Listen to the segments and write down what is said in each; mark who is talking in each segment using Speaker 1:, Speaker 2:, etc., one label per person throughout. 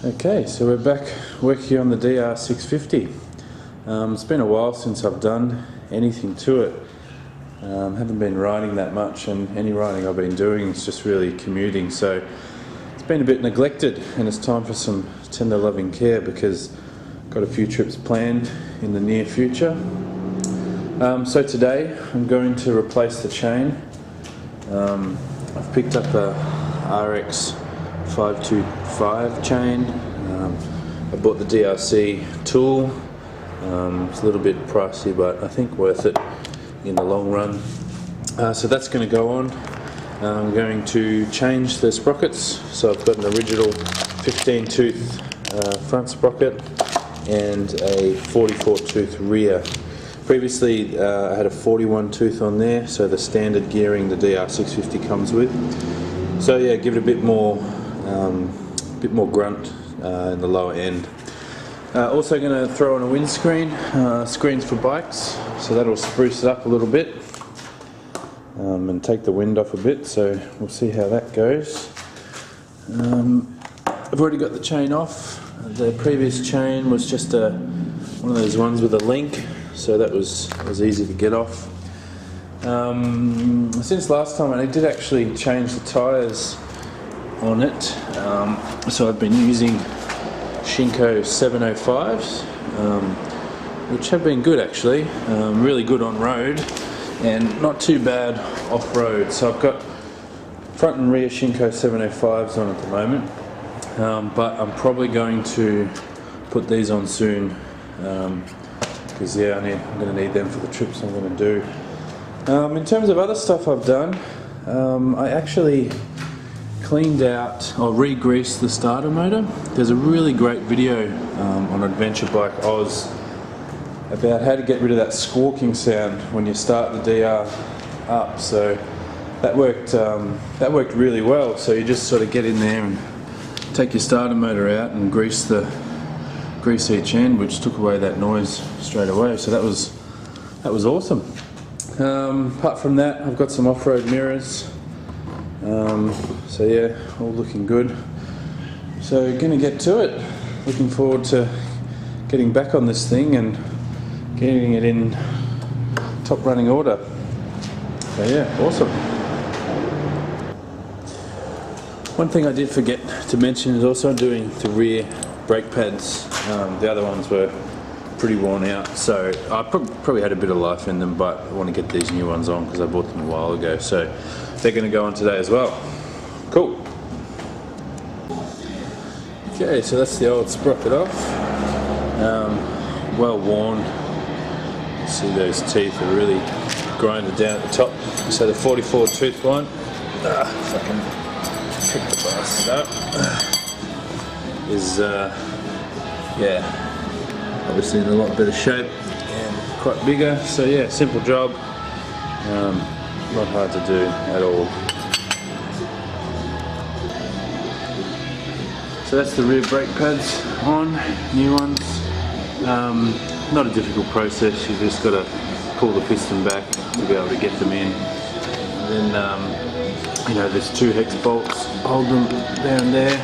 Speaker 1: Okay, so we're back working on the DR650. It's been a while since I've done anything to it. Haven't been riding that much, and any riding I've been doing is just really commuting, so it's been a bit neglected, and it's time for some tender loving care because I've got a few trips planned in the near future. So today I'm going to replace the chain. I've picked up a RX525 chain. I bought the DRC tool. It's a little bit pricey, but I think worth it in the long run. So that's going to go on. I'm going to change the sprockets. So I've got an original 15 tooth front sprocket and a 44 tooth rear. Previously I had a 41 tooth on there, so the standard gearing the DR650 comes with. So yeah, give it a bit more grunt in the lower end. Also going to throw on a windscreen, screens for bikes, so that'll spruce it up a little bit and take the wind off a bit, so we'll see how that goes. I've already got the chain off. The previous chain was just one of those ones with a link, so that was easy to get off. Since last time I did actually change the tyres on it, so I've been using Shinko 705s, which have been good actually, really good on road and not too bad off road. So I've got front and rear Shinko 705s on at the moment, but I'm probably going to put these on soon because yeah, I'm going to need them for the trips I'm going to do. In terms of other stuff I've done, I actually cleaned out or re-greased the starter motor. There's a really great video on Adventure Bike Oz about how to get rid of that squawking sound when you start the DR up. So that worked really well. So you just sort of get in there and take your starter motor out and grease each end, which took away that noise straight away. So that was awesome. Apart from that, I've got some off-road mirrors. So yeah, all looking good. So gonna get to it. Looking forward to getting back on this thing and getting it in top running order. So yeah, awesome. One thing I did forget to mention is also doing the rear brake pads. The other ones were pretty worn out, so I probably had a bit of life in them, but I want to get these new ones on because I bought them a while ago, so they're going to go on today as well. Cool. Okay, so that's the old sprocket off. Well worn. See those teeth are really grinded down at the top. So the 44 tooth one, fucking pick the bastard up, is yeah, obviously in a lot better shape and quite bigger. So yeah, simple job, not hard to do at all. So that's the rear brake pads on, new ones. Not a difficult process, you've just got to pull the piston back to be able to get them in. And then you know, there's two hex bolts, hold them there and there.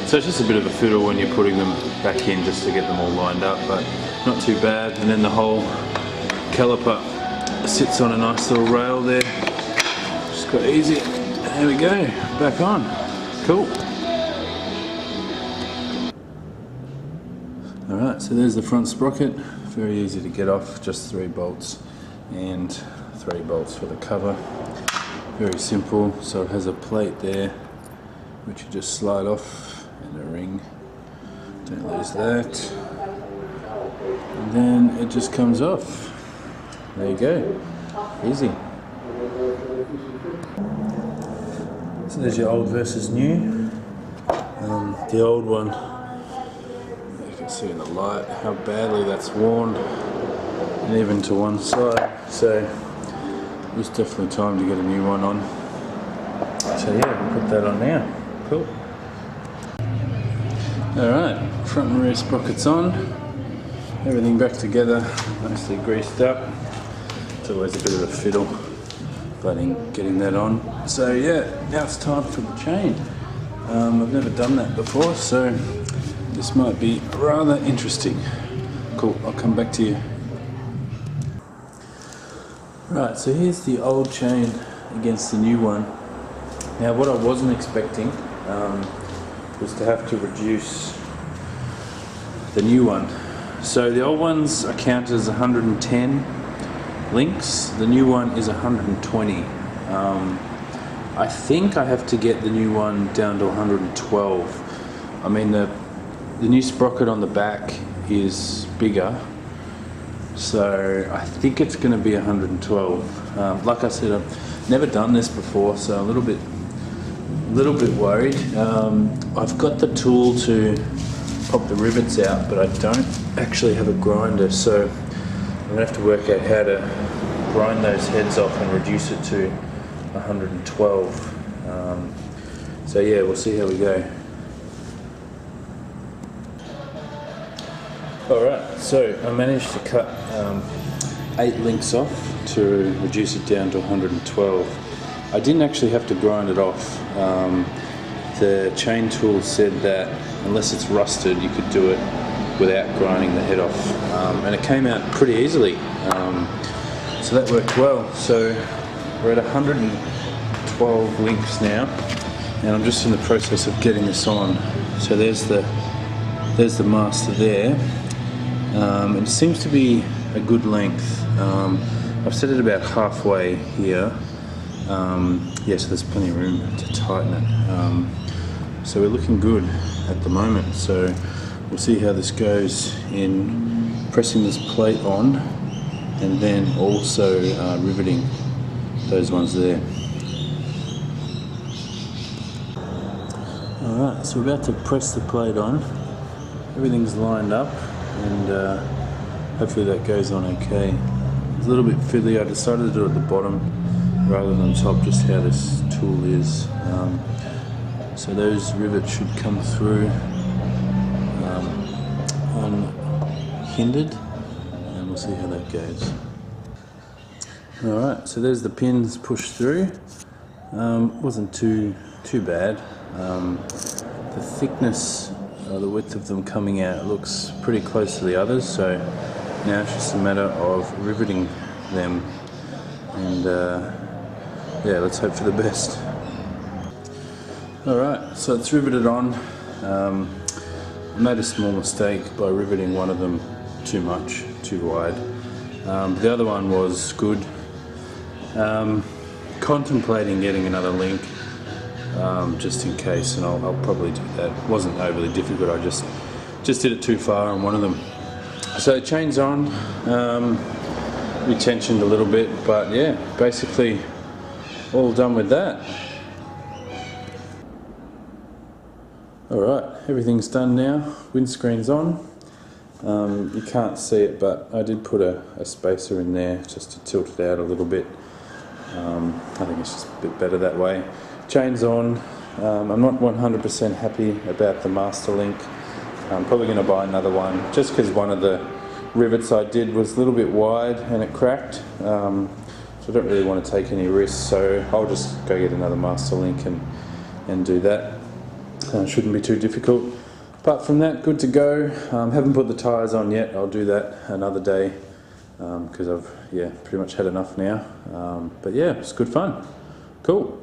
Speaker 1: So it's just a bit of a fiddle when you're putting them back in just to get them all lined up, but not too bad. And then the whole caliper sits on a nice little rail there. Just got easy. There we go, back on. Cool. Alright, so there's the front sprocket. Very easy to get off, just 3 bolts and 3 bolts for the cover. Very simple. So it has a plate there which you just slide off, and a ring, don't lose that, and then it just comes off. There you go, easy. So there's your old versus new. The old one, you can see in the light how badly that's worn, and even to one side, so it was definitely time to get a new one on. So yeah, we'll put that on now. Cool. Alright, front and rear sprockets on, everything back together, nicely greased up. It's always a bit of a fiddle, but in getting that on. So yeah, now it's time for the chain. I've never done that before, so This might be rather interesting. Cool, I'll come back to you. Right, so here's the old chain against the new one. Now what I wasn't expecting was to have to reduce the new one. So the old ones are counted as 110 links, the new one is 120. I think I have to get the new one down to 112. I mean the new sprocket on the back is bigger, so I think it's going to be 112. Like I said, I've never done this before, so I'm a little bit worried. I've got the tool to pop the rivets out, but I don't actually have a grinder, so I'm going to have to work out how to grind those heads off and reduce it to 112. So yeah, we'll see how we go. Alright, so I managed to cut 8 links off to reduce it down to 112. I didn't actually have to grind it off. The chain tool said that unless it's rusted you could do it without grinding the head off, and it came out pretty easily, so that worked well. So we're at 112 links now, and I'm just in the process of getting this on. So there's the master there. It seems to be a good length. I've set it about halfway here. Yeah, so there's plenty of room to tighten it. So we're looking good at the moment. So we'll see how this goes in pressing this plate on, and then also riveting those ones there. Alright, so we're about to press the plate on. Everything's lined up, and hopefully that goes on okay. It's a little bit fiddly. I decided to do it at the bottom rather than top, just how this tool is. So those rivets should come through unhindered, and we'll see how that goes. Alright, so there's the pins pushed through. Wasn't too bad. The thickness, the width of them coming out looks pretty close to the others, so now it's just a matter of riveting them, and yeah, let's hope for the best. Alright, so it's riveted on. I made a small mistake by riveting one of them too much, too wide. The other one was good. Contemplating getting another link, just in case, and I'll probably do that. It wasn't overly difficult, I just did it too far on one of them. So chain's on, retensioned a little bit, but yeah, basically all done with that. Alright, everything's done now, windscreen's on. You can't see it, but I did put a spacer in there just to tilt it out a little bit. I think it's just a bit better that way. Chain's on. I'm not 100% happy about the master link. I'm probably going to buy another one, just because one of the rivets I did was a little bit wide and it cracked. So I don't really want to take any risks, so I'll just go get another master link and do that. Shouldn't be too difficult. Apart from that, good to go. Haven't put the tyres on yet. I'll do that another day, because I've pretty much had enough now. But yeah, it's good fun. Cool.